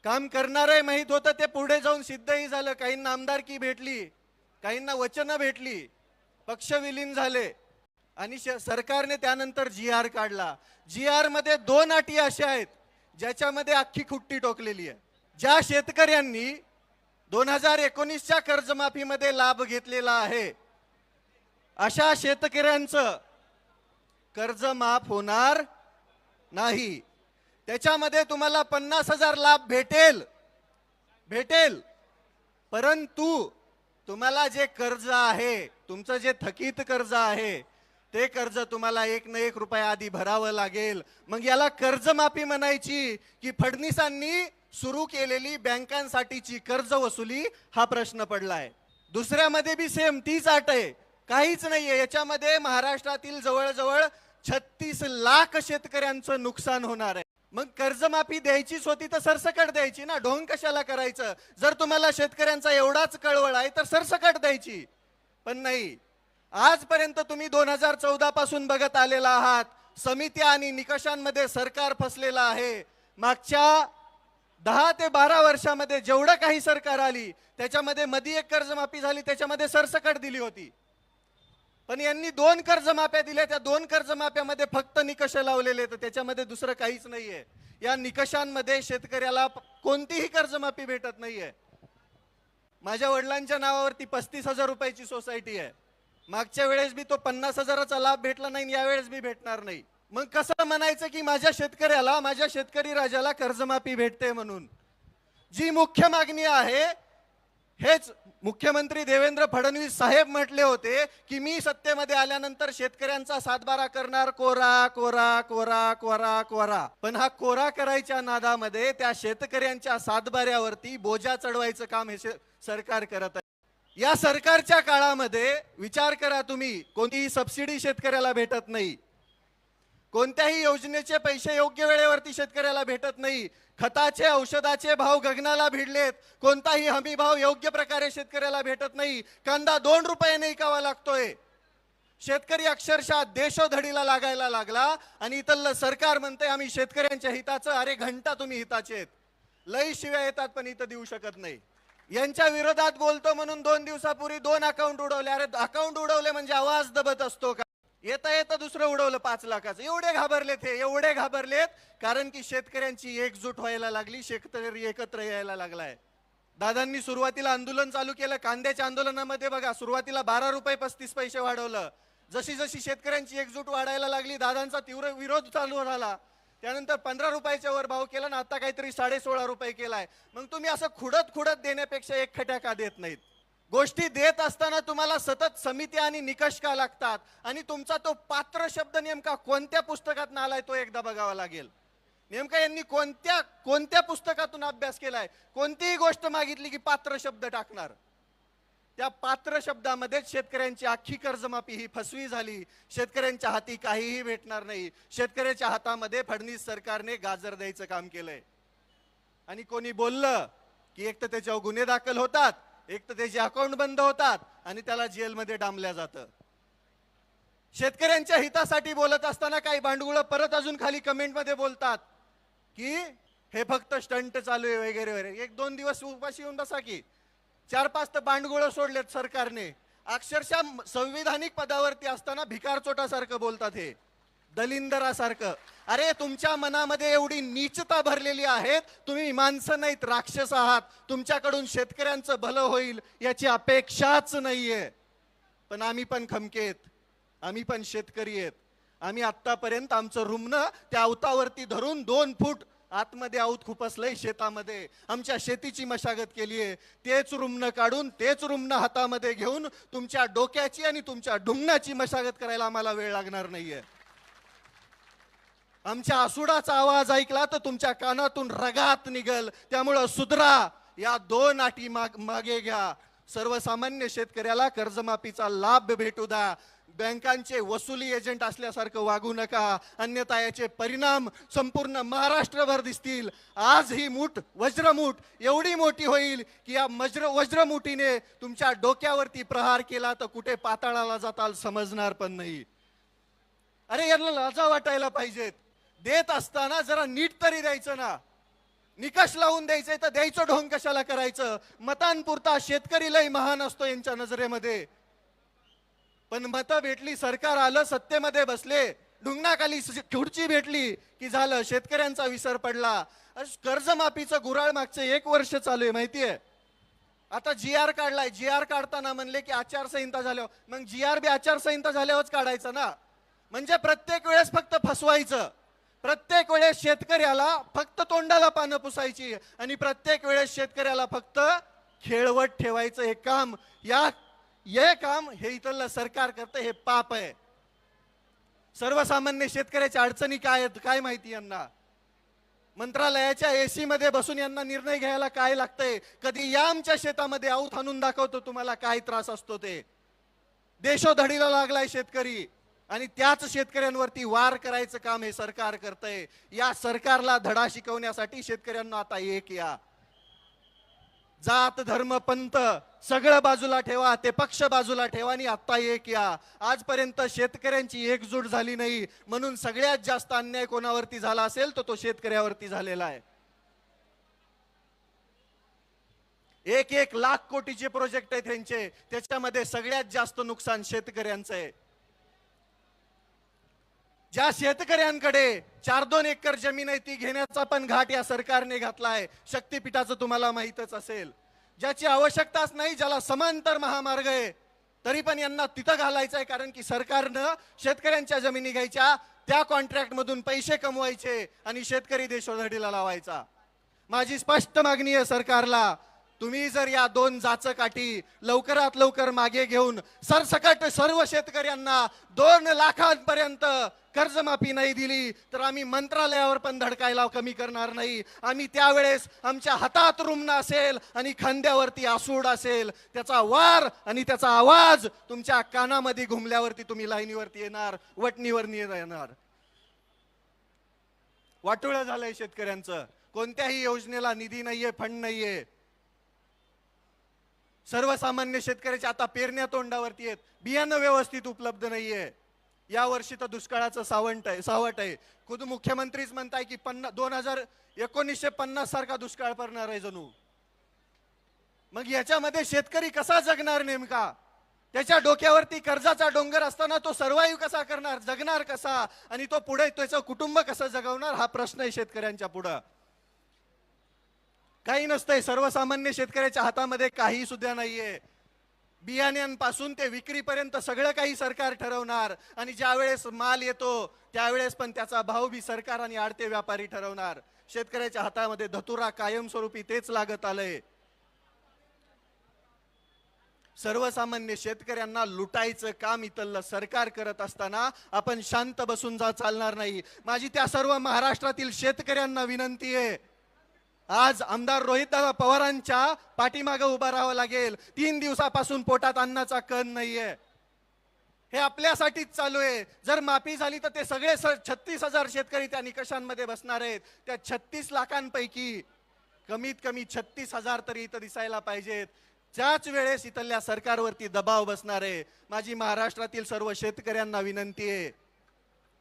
काम करणारे माहित होतं, ते पुढे जाऊन सिद्धही झालं. काहींना आमदारकी भेटली, काहींना वचनं भेटली, पक्ष विलीन झाले आणि सरकारने त्यानंतर GR काढला. GR मध्ये 2 अटी अशा आहेत ज्याच्यामध्ये अख्खी खुट्टी टोकलेली आहे. ज्या शेतकऱ्यांनी 2019च्या कर्जमाफीमध्ये लाभ घेतलेला आहे अशा शेतकऱ्यांचं कर्ज माफ होणार नाही. त्याच्यामध्ये तुम्हाला 50,000 लाभ भेटेल, परंतु तुम्हाला जे कर्ज आहे, तुमचं जे थकीत कर्ज आहे, ते कर्ज तुम्हाला 1 ना 1 रुपया आधी भरावं लागेल. मग याला कर्जमाफी म्हणायची की फडणवीसांनी सुरू केलेली बँकांसाठीची कर्ज वसुली, हा प्रश्न पडलाय. दुसऱ्यामध्ये बी सेम तीच अट आहे, काहीच नाहीये. याच्यामध्ये महाराष्ट्रातील जवळजवळ 36 लाख शेतकऱ्यांचं नुकसान होणार आहे. मग कर्जमाफी द्यायचीच होती तर सरसकट द्यायची ना, ढोंग कशाला करायचं? जर तुम्हाला शेतकऱ्यांचा एवढाच कळवळ आहे तर सरसकट द्यायची. पण नाही, आजपर्यंत तुम्ही 2014 पासून बघत आलेला आहात. समित्या आणि निकषांमध्ये सरकार फसलेलं आहे. मागच्या 10 ते 12 वर्षामध्ये जेवढं काही सरकार आली त्याच्यामध्ये मध्ये एक कर्जमाफी झाली, त्याच्यामध्ये सरसकट दिली होती. पण यांनी 2 कर्जमाफ्या दिल्या, त्या 2 कर्जमाफ्यामध्ये फक्त निकष लावलेले, तर त्याच्यामध्ये दुसरं काहीच नाहीये. या निकषांमध्ये शेतकऱ्याला कोणतीही कर्जमाफी भेटत नाहीये. माझ्या वडिलांच्या नावावरती 35,000 रुपयाची सोसायटी आहे. मागच्या वेळेस बी तो 50,000चा लाभ भेटला नाही, यावेळेस बी भेटणार नाही. मग कसं म्हणायचं की माझ्या शेतकऱ्याला, माझ्या शेतकरी राजाला कर्जमाफी भेटते म्हणून? जी मुख्य मागणी आहे, हेच मुख्यमंत्री देवेंद्र फडणवीस साहेब म्हटले होते की मी सत्तेमध्ये आल्यानंतर शेतकऱ्यांचा सातबारा करणार, कोरा कोरा कोरा कोरा कोरा. पण हा कोरा करायच्या नादामध्ये त्या शेतकऱ्यांच्या सातबाऱ्यावरती बोजा चढवायचं काम हे सरकार करत आहे. या सरकारच्या काळामध्ये विचार करा तुम्ही, कोणतीही सबसिडी शेतकऱ्याला भेटत नाही, कोणत्याही योजनेचे पैसे योग्य वेळेवरती शेतकऱ्याला भेटत नाही, खताचे औषधाचे भाव गगनाला भिडलेत, कोणताही हमी भाव योग्य प्रकारे शेतकऱ्याला भेटत नाही. कांदा 2 रुपयाने विकावा लागतोय. शेतकरी अक्षरशः देशोधडीला लागायला लागला आणि इथलं सरकार म्हणते आम्ही शेतकऱ्यांच्या हिताचं. अरे घंटा तुम्ही हिताचे आहेत, लई शिव्या येतात पण इथं देऊ शकत नाही. यांच्या विरोधात बोलतो म्हणून 2 दिवसापूर्वी 2 अकाउंट उडवले. अरे अकाउंट उडवले म्हणजे आवाज दबत असतो का? येता दुसरं उडवलं 5 लाखाचं. एवढे घाबरलेत हे, एवढे घाबरलेत कारण की शेतकऱ्यांची एकजूट व्हायला लागली, शेतकरी एकत्र यायला लागलाय. दादांनी सुरुवातीला आंदोलन चालू केलं. कांद्याच्या आंदोलनामध्ये बघा, सुरुवातीला 12 रुपये 35 पैसे वाढवलं. जशी जशी शेतकऱ्यांची एकजूट वाढायला लागली, दादांचा तीव्र विरोध चालू झाला. त्यानंतर 15 रुपयाच्या वर भाव केला ना, आता काहीतरी 16.5 रुपये केलाय. मग तुम्ही असं खुडत देण्यापेक्षा एक खट्या का देत नाहीत? गोष्टी देत असताना तुम्हाला सतत समिती आणि निकष का लागतात? आणि तुमचा तो पात्र शब्द नेमका कोणत्या पुस्तकातून आलाय तो एकदा बघावा लागेल. नेमका यांनी कोणत्या पुस्तकातून अभ्यास केलाय? कोणतीही गोष्ट मागितली की पात्र शब्द टाकणार. त्या पात्र शब्दामध्ये शेतकऱ्यांची अख्खी कर्जमाफी ही फसवी झाली. शेतकऱ्यांच्या हाती काहीही भेटणार नाही. शेतकऱ्याच्या हातामध्ये फडणवीस सरकारने गाजर द्यायचं काम केलंय. आणि कोणी बोललं की एक तर त्याच्यावर गुन्हे दाखल होतात, एक तर त्याचे अकाउंट बंद होतात आणि त्याला जेलमध्ये डांबल्या जातं. शेतकऱ्यांच्या हितासाठी बोलत असताना काही भांडुळ परत अजून खाली कमेंटमध्ये बोलतात की हे फक्त स्टंट चालू आहे वगैरे वगैरे. 1-2 दिवस उपाशी येऊन बसा की. 4-5 तर भांडुळ सोडलेत सरकारने. अक्षरशः संविधानिक पदावरती असताना भिकार चोटासारखं बोलतात, हे दलिंदरासारखं. अरे तुमच्या मनामध्ये एवढी नीचता भरलेली आहे, तुम्ही माणसं नाहीत, राक्षस आहात. तुमच्याकडून शेतकऱ्यांचं भलं होईल याची अपेक्षाच नाहीये. पण आम्ही पण खमकेत, आम्ही पण शेतकरी आहेत. आम्ही आतापर्यंत आमचं रुमणं त्या अवतावरती धरून 2 फूट आतमध्ये आऊत खुपसलंय शेतामध्ये. आमच्या शेतीची मशागत केली आहे. तेच रुमणं काढून, तेच रुमणं हातामध्ये घेऊन तुमच्या डोक्याची आणि तुमच्या ढुंगणाची मशागत करायला आम्हाला वेळ लागणार नाहीये. आमच्या आसुडाचा आवाज ऐकला तर तुमच्या कानातून रगात निघल. त्यामुळं सुधरा, या 2 अटी मागे घ्या. सर्वसामान्य शेतकऱ्याला कर्जमाफीचा लाभ भेटू द्या. बँकांचे वसुली एजंट असल्यासारखं वागू नका, अन्यथा याचे परिणाम संपूर्ण महाराष्ट्रभर दिसतील. आज ही वज्रमूठ एवढी मोठी होईल की या वज्रमुठीने तुमच्या डोक्यावरती प्रहार केला तर कुठे पाताळाला जाताल समजणार पण नाही. अरे यांना लाजा वाटायला पाहिजेत. देत असताना जरा नीट तरी द्यायचं ना. निकष लावून द्यायचंय तर द्यायचं ढोंग कशाला करायचं? मतांपुरता शेतकरी लय महान असतो यांच्या नजरेमध्ये. पण मतं भेटली, सरकार आलं, सत्तेमध्ये बसले, ढुंगणाखाली खुर्ची भेटली की झालं, शेतकऱ्यांचा विसर पडला. कर्जमाफीचं गुऱ्हाळ मागचं 1 वर्ष चालू आहे माहितीये. आता GR काढलाय, GR काढताना म्हणले की आचारसंहिता झाल्यावर, मग GR बी आचारसंहिता झाल्यावरच काढायचं ना. म्हणजे प्रत्येक वेळेस फक्त फसवायचं, प्रत्येक वेळेस शेतकऱ्याला फक्त तोंडाला पानं पुसायची आणि प्रत्येक वेळेस शेतकऱ्याला फक्त खेळवत ठेवायचं. हे काम हे इथलं सरकार करतं, हे पाप आहे. सर्वसामान्य शेतकऱ्याच्या अडचणी काय आहेत काय माहिती यांना. मंत्रालयाच्या AC मध्ये बसून यांना निर्णय घ्यायला काय लागतंय. कधी या आमच्या शेतामध्ये आऊत आणून दाखवतो तुम्हाला काय त्रास असतो ते. देशोधडीला लागलाय शेतकरी आणि त्याच शेतकऱ्यांवरती वार करायचं काम हे सरकार करतंय. या सरकारला धडा शिकवण्यासाठी शेतकऱ्यांना आता एक या. जात धर्म पंथ सगळं बाजूला ठेवा, ते पक्ष बाजूला ठेवा आणि आता एक या. आजपर्यंत शेतकऱ्यांची एकजूट झाली नाही, म्हणून सगळ्यात जास्त अन्याय कोणावरती झाला असेल तर तो शेतकऱ्यावरती झालेला आहे. 1-1 लाख कोटीचे प्रोजेक्ट आहेत त्यांचे, त्याच्यामध्ये सगळ्यात जास्त नुकसान शेतकऱ्यांचं आहे. ज्या शेतकऱ्यांकडे 4-2 एकर जमीन आहे ती घेण्याचा पण घाट या सरकारने घातलाय. शक्तीपीठाचं तुम्हाला माहीतच असेल. ज्याची आवश्यकताच नाही, ज्याला समांतर महामार्ग आहे, तरी पण यांना तिथं घालायचं आहे, कारण की सरकारनं शेतकऱ्यांच्या जमिनी घ्यायच्या, त्या कॉन्ट्रॅक्ट मधून पैसे कमवायचे आणि शेतकरी देशोधडीला लावायचा. माझी स्पष्ट मागणी आहे सरकारला, तुम्ही जर या 2 जाचकाठी लवकरात लवकर मागे घेऊन सरसकट सर्व शेतकऱ्यांना 2 लाखांपर्यंत कर्जमाफी नाही दिली तर आम्ही मंत्रालयावर पण धडकायला कमी करणार नाही. आम्ही त्यावेळेस आमच्या हातात रुमणं असेल आणि खांद्यावरती आसूड असेल, त्याचा वार आणि त्याचा आवाज तुमच्या कानामध्ये घुमल्यावरती तुम्ही लाईनीवरती येणार, वटणीवर येणार. वाटोळं झालंय शेतकऱ्यांचं. कोणत्याही योजनेला निधी नाहीये, फंड नाहीये. सर्वसामान्य शेतकऱ्याच्या आता पेरण्या तोंडावरती आहेत, बियाणं व्यवस्थित उपलब्ध नाहीये. या वर्षी तर दुष्काळाचं सावट आहे. खुद मुख्यमंत्रीच म्हणताय की 1950 सारखा दुष्काळ पडणार आहे जणू. मग याच्यामध्ये शेतकरी कसा जगणार नेमका? त्याच्या डोक्यावरती कर्जाचा डोंगर असताना तो सर्वाइव्ह कसा करणार, जगणार कसा, आणि तो पुढे त्याचं कुटुंब कसं जगवणार, हा प्रश्न आहे शेतकऱ्यांच्या पुढं. काही नसतंय, सर्वसामान्य शेतकऱ्याच्या हातामध्ये काही सुद्धा नाहीये. बियाण्यांपासून ते विक्रीपर्यंत सगळं काही सरकार ठरवणार आणि ज्यावेळेस माल येतो त्यावेळेस पण त्याचा भाव बी सरकार आणि आडते व्यापारी ठरवणार. शेतकऱ्याच्या हातामध्ये धतुरा कायमस्वरूपी तेच लागत आलंय. सर्वसामान्य शेतकऱ्यांना लुटायचं काम इथलं सरकार करत असताना आपण शांत बसून चालणार नाही. माझी त्या सर्व महाराष्ट्रातील शेतकऱ्यांना विनंती आहे, आज आमदार रोहितदादा पवारांच्या पाठीमागे उभा राहावं लागेल. 3 दिवसापासून पोटात अन्नाचा कण नाहीये. हे आपल्यासाठीच चालू आहे. जर माफी झाली तर ते सगळे 36,000 शेतकरी त्या निकषांमध्ये बसणार आहेत. त्या 36 लाखांपैकी कमीत कमी 36,000 तरी इथं दिसायला पाहिजेत. त्याच वेळेस इथल्या सरकारवरती दबाव बसणार आहे. माझी महाराष्ट्रातील सर्व शेतकऱ्यांना विनंती आहे,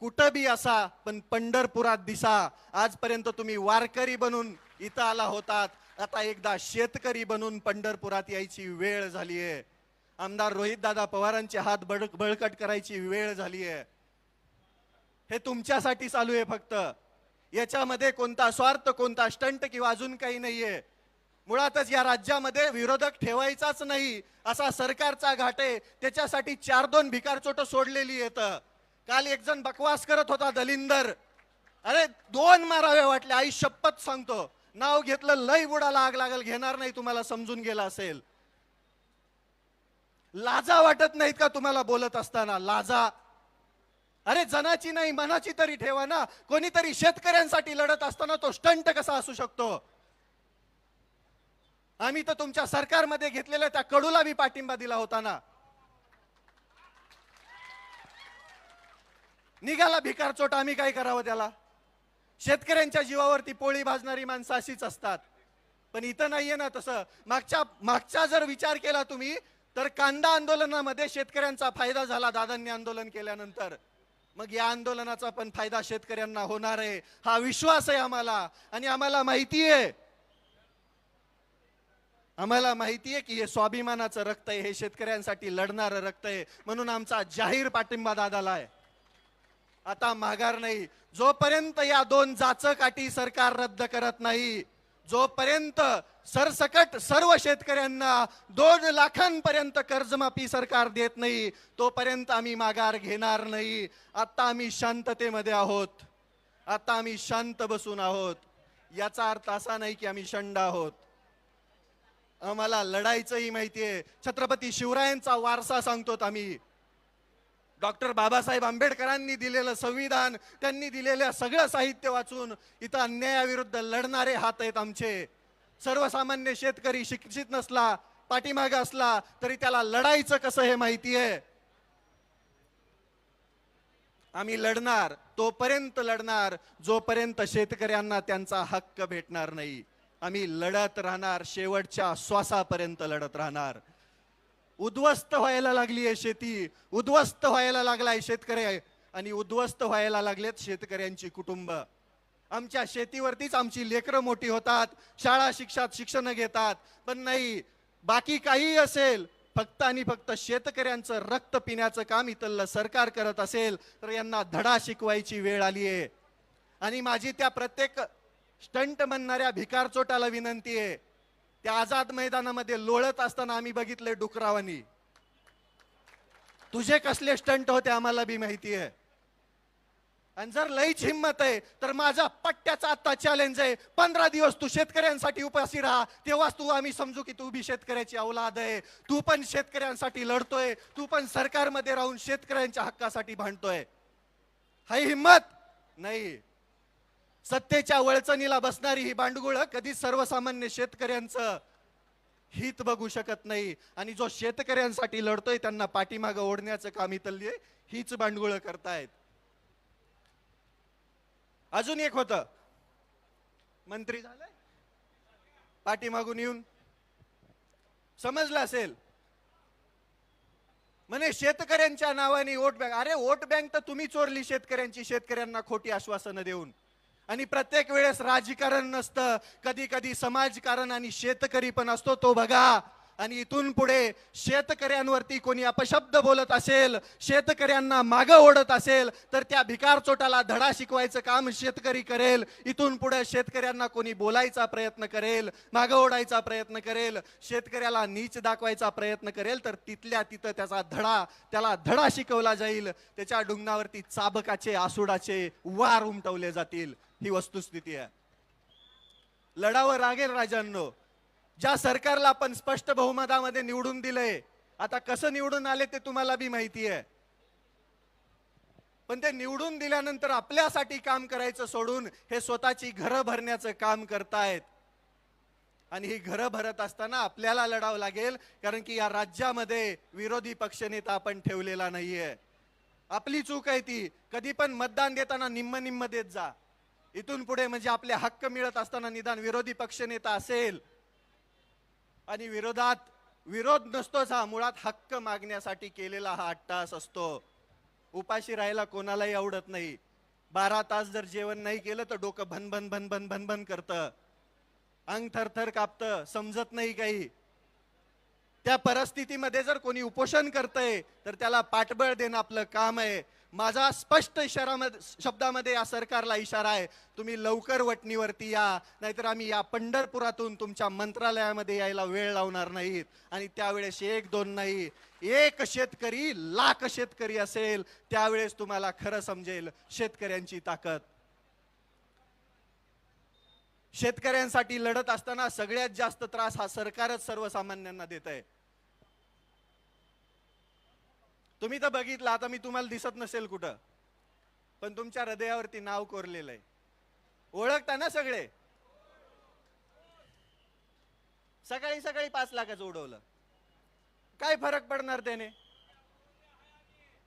कुठं बी असा पण पंढरपुरात दिसा. आजपर्यंत तुम्ही वारकरी बनून इथं आला होतात, आता एकदा शेतकरी बनून पंढरपुरात यायची वेळ झाली आहे. आमदार रोहितदादा पवारांचे हात बळकट करायची वेळ झाली आहे. हे तुमच्यासाठी चालू आहे फक्त. याच्यामध्ये कोणता स्वार्थ, कोणता स्टंट किंवा अजून काही नाहीये. मुळातच या राज्यामध्ये विरोधक ठेवायचाच नाही असा सरकारचा घाट आहे. त्याच्यासाठी 4-2 भिकारचोट सोडलेली येतं. काल एक जण बकवास करत होता, दलिंदर. अरे 2 मारावे वाटले, आई शपथ सांगतो. नाव घेतलं लय बुडाला आग लागल, घेणार नाही, तुम्हाला समजून गेला असेल. लाजा वाटत नाहीत का तुम्हाला बोलत असताना? लाजा. अरे जनाची नाही मनाची तरी ठेवा ना. कोणीतरी शेतकऱ्यांसाठी लढत असताना तो स्टंट कसा असू शकतो? आम्ही तर तुमच्या सरकारमध्ये घेतलेल्या त्या कडूला बी पाठिंबा दिला होता ना. निघाला भिकारचोट, आम्ही काय करावं त्याला? शेतकऱ्यांच्या जीवावरती पोळी भाजणारी माणसं अशीच असतात. पण इथं नाहीये ना तसं. मागचा जर विचार केला तुम्ही तर कांदा आंदोलनामध्ये शेतकऱ्यांचा फायदा झाला दादांनी आंदोलन केल्यानंतर. मग या आंदोलनाचा पण फायदा शेतकऱ्यांना होणार आहे, हा विश्वास आहे आम्हाला. आणि आम्हाला माहिती आहे, की हे स्वाभिमानाचं रक्त आहे, हे शेतकऱ्यांसाठी लढणारं रक्त आहे. म्हणून आमचा जाहीर पाठिंबा दादाला आहे. आता माघार नाही. जोपर्यंत या 2 जाचक सरकार रद्द करत नाही, जोपर्यंत सरसकट सर्व शेतकऱ्यांना 2 लाखांपर्यंत कर्जमाफी सरकार देत नाही, तोपर्यंत आम्ही माघार घेणार नाही. आता आम्ही शांततेमध्ये आहोत, आता आम्ही शांत बसून आहोत. याचा अर्थ असा नाही की आम्ही शंड आहोत. आम्हाला लढायचंही माहितीये. छत्रपती शिवरायांचा वारसा सांगतो आम्ही. डॉक्टर बाबासाहेब आंबेडकरांनी दिलेलं संविधान, त्यांनी दिलेलं सगळं साहित्य वाचून इथं अन्यायाविरुद्ध लढणारे हात आहेत आमचे. सर्वसामान्य शेतकरी शिक्षित नसला, पाठीमागे असला तरी त्याला लढायचं कसं हे माहिती आहे. आम्ही लढणार, तोपर्यंत लढणार जोपर्यंत शेतकऱ्यांना त्यांचा हक्क भेटणार नाही. आम्ही लढत राहणार, शेवटच्या श्वासापर्यंत लढत राहणार. उद्ध्वस्त व्हायला लागली आहे शेती, उद्ध्वस्त व्हायला लागलाय शेतकरी, आणि उद्ध्वस्त व्हायला लागलेत शेतकऱ्यांची कुटुंब. आमच्या शेतीवरतीच आमची लेकरं मोठी होतात, शाळा शिक्षण घेतात. पण नाही, बाकी काही असेल, फक्त आणि फक्त शेतकऱ्यांचं रक्त पिण्याचं काम इथलं सरकार करत असेल तर यांना धडा शिकवायची वेळ आली आहे. आणि माझी त्या प्रत्येक स्टंट म्हणणाऱ्या भिकारचोटाला विनंती आहे. त्या आझाद मैदानामध्ये लोळत असताना आम्ही बघितले डुकरावानी. तुझे कसले स्टंट होते आम्हाला बी माहिती आहे. आणि जर लईच हिंमत आहे तर माझा पट्ट्याचा आता चॅलेंज आहे, 15 दिवस तू शेतकऱ्यांसाठी उपाशी राहा, तेव्हाच तू आम्ही समजू की तू बी शेतकऱ्याची औलाद आहे. तू पण शेतकऱ्यांसाठी लढतोय, तू पण सरकारमध्ये राहून शेतकऱ्यांच्या हक्कासाठी भांडतोय. हाय हिंमत नाही. सत्तेच्या वळचणीला बसणारी ही बांडगुळ कधीच सर्वसामान्य शेतकऱ्यांचं हित बघू शकत नाही. आणि जो शेतकऱ्यांसाठी लढतोय त्यांना पाठीमागं ओढण्याचं काम इथली हीच बांडगुळ करतायत. अजून एक होतं, मंत्री झालंय पाठीमागून येऊन, समजलं असेल, म्हणे शेतकऱ्यांच्या नावाने वोट बँक. अरे वोट बँक तर तुम्ही चोरली शेतकऱ्यांची, शेतकऱ्यांना खोटी आश्वासनं देऊन. आणि प्रत्येक वेळेस राजकारण नसतं, कधी कधी समाजकारण आणि शेतकरी पण असतो, तो बघा. आणि इथून पुढे शेतकऱ्यांवरती कोणी अपशब्द बोलत असेल, शेतकऱ्यांना मागं ओढत असेल तर त्या भिकारचोटाला धडा शिकवायचं काम शेतकरी करेल. इथून पुढे शेतकऱ्यांना कोणी बोलायचा प्रयत्न करेल, मागं ओढायचा प्रयत्न करेल, शेतकऱ्याला नीच दाखवायचा प्रयत्न करेल तर तिथल्या तिथं त्याला धडा शिकवला जाईल. त्याच्या डुंगणावरती चाबकाचे आसुडाचे वार उमटवले जातील. ही वस्तुस्थिती आहे. लढावं लागेल राजांनो. ज्या सरकारला आपण स्पष्ट बहुमतामध्ये निवडून दिलंय, आता कसं निवडून आले ते तुम्हाला बी माहिती आहे. पण ते निवडून दिल्यानंतर आपल्यासाठी काम करायचं सोडून हे स्वतःची घरं भरण्याचं काम करतायत. आणि ही घरं भरत असताना आपल्याला लढावं लागेल, कारण की या राज्यामध्ये विरोधी पक्षनेता आपण ठेवलेला नाहीये. आपली चूक आहे ती. कधी पण मतदान देताना निम्म देत जा. इथून पुढे म्हणजे आपले हक्क मिळत असताना निदान विरोधी पक्षनेता असेल. आणि विरोध नसतोच हा, मुळात हक्क मागण्यासाठी केलेला हा अट्टास असतो. उपाशी राहायला कोणालाही आवडत नाही. 12 तास जर जेवण नाही केलं तर डोकं भन करतं, अंग थरथर कापतं, समजत नाही काही. त्या परिस्थितीमध्ये जर कोणी उपोषण करतंय तर त्याला पाठबळ देणं आपलं काम आहे. माझा स्पष्ट शब्दामध्ये या सरकारला इशारा आहे, तुम्ही लवकर वटणीवरती या, नाहीतर आम्ही या पंढरपुरातून तुमच्या मंत्रालयामध्ये यायला वेळ लावणार नाहीत. आणि त्यावेळेस 1-2 नाही, 1 शेतकरी लाख शेतकरी असेल त्यावेळेस तुम्हाला खरं समजेल शेतकऱ्यांची ताकद. शेतकऱ्यांसाठी लढत असताना सगळ्यात जास्त त्रास हा सरकारच सर्वसामान्यांना देत आहे. तुम्ही तर बघितलं, आता मी तुम्हाला दिसत नसेल कुठं, पण तुमच्या हृदयावरती नाव कोरलेलं आहे. ओळखता ना सगळे. सकाळी 5 लाखाचं उडवलं, काय फरक पडणार त्याने?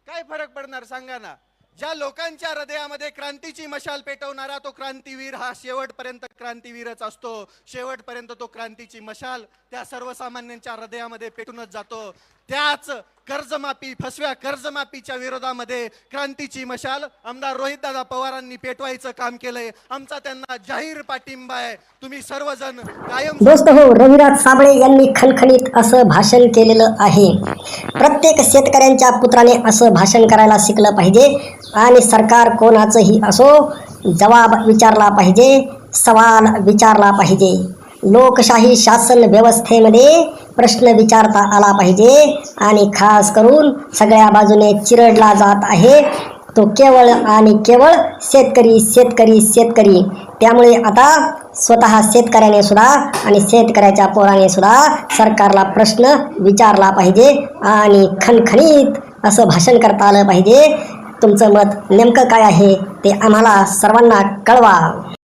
काय फरक पडणार सांगा ना. ज्या लोकांच्या हृदयामध्ये क्रांतीची मशाल पेटवणारा तो क्रांतीवीर हा शेवटपर्यंत क्रांतीवीरच असतो, शेवटपर्यंत तो क्रांतीची मशाल त्या सर्वसामान्यांच्या हृदयामध्ये पेटूनच जातो. त्याच कर्जमाफी, फसव्या कर्जमाफीच्या विरोधामध्ये क्रांतीची मशाल आमदार रोहितदादा पवारांनी पेटवायचं काम केलंय. आमचा त्यांना जाहीर पाठिंबा आहे. तुम्ही सर्वजण कायम. दोस्त हो, रविराज साबळे यांनी खणखणीत असं भाषण केलेलं आहे. प्रत्येक शेतकऱ्यांच्या पुत्राने असं भाषण करायला शिकलं पाहिजे आणि सरकार कोणाचंही असो, जबाब विचारला पाहिजे, सवाल विचारला पाहिजे. लोकशाही शासन व्यवस्थेमध्ये प्रश्न विचारता आला पाहिजे आणि खास करून सगळ्या बाजूने चिरडला जात आहे तो केवळ आणि केवळ शेतकरी शेतकरी शेतकरी. त्यामुळे आता स्वतः शेतकऱ्याने सुद्धा आणि शेतकऱ्याच्या पोराने सुद्धा सरकारला प्रश्न विचारला पाहिजे आणि खणखणीत असं भाषण करता आलं पाहिजे. तुमचं मत नेमकं काय आहे ते आम्हाला सर्वांना कळवा.